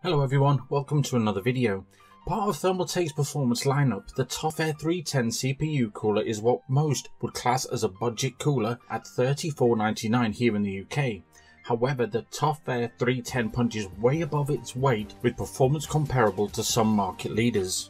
Hello everyone, welcome to another video. Part of Thermaltake's performance lineup, the TOUGHAIR 310 CPU cooler is what most would class as a budget cooler at $34.99 here in the UK. However, the TOUGHAIR 310 punches way above its weight with performance comparable to some market leaders.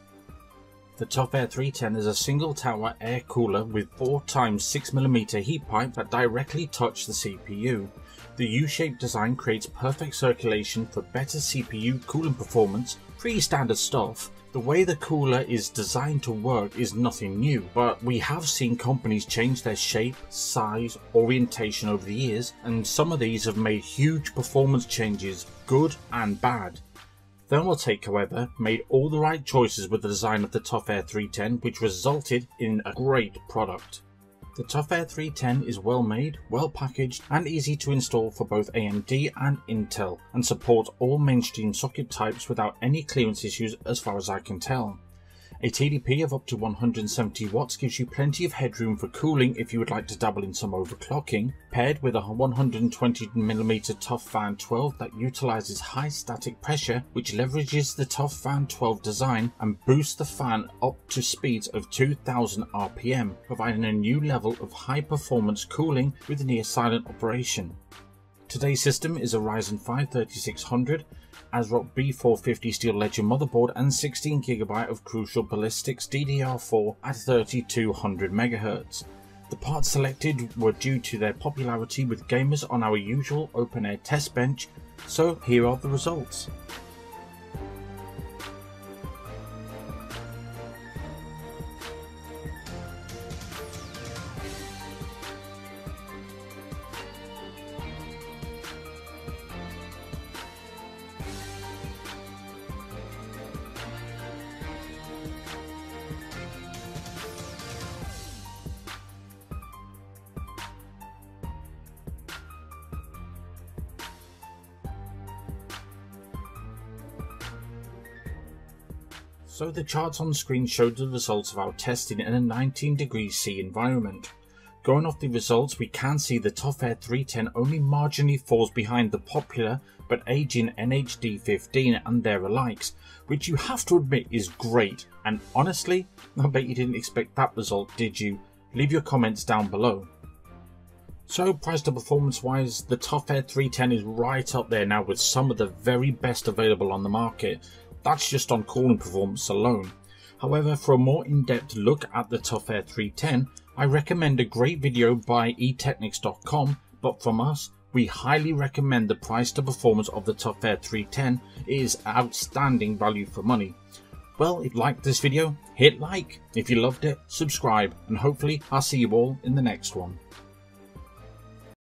The TOUGHAIR 310 is a single tower air cooler with 4x6mm heat pipe that directly touch the CPU. The U-shaped design creates perfect circulation for better CPU cooling performance, pretty standard stuff. The way the cooler is designed to work is nothing new, but we have seen companies change their shape, size, orientation over the years, and some of these have made huge performance changes, good and bad. Thermaltake, however, made all the right choices with the design of the TOUGHAIR 310, which resulted in a great product. The TOUGHAIR 310 is well made, well packaged and easy to install for both AMD and Intel, and supports all mainstream socket types without any clearance issues as far as I can tell. A TDP of up to 170 watts gives you plenty of headroom for cooling if you would like to dabble in some overclocking, paired with a 120mm TOUGH Fan 12 that utilizes high static pressure, which leverages the TOUGH Fan 12 design and boosts the fan up to speeds of 2000 RPM, providing a new level of high performance cooling with near silent operation. Today's system is a Ryzen 5 3600, ASRock B450 Steel Ledger motherboard and 16GB of Crucial Ballistics DDR4 at 3200 MHz. The parts selected were due to their popularity with gamers on our usual open air test bench, so here are the results. So the charts on screen showed the results of our testing in a 19°C environment. Going off the results, we can see the TOUGHAIR 310 only marginally falls behind the popular but aging NHD15 and their alikes, which you have to admit is great, and honestly, I bet you didn't expect that result, did you? Leave your comments down below. So price to performance wise, the TOUGHAIR 310 is right up there now with some of the very best available on the market. That's just on cooling performance alone. However, for a more in-depth look at the TOUGHAIR 310, I recommend a great video by etechnics.com, but from us, we highly recommend the price to performance of the TOUGHAIR 310. It is outstanding value for money. Well, if you liked this video, hit like. If you loved it, subscribe, and hopefully I'll see you all in the next one.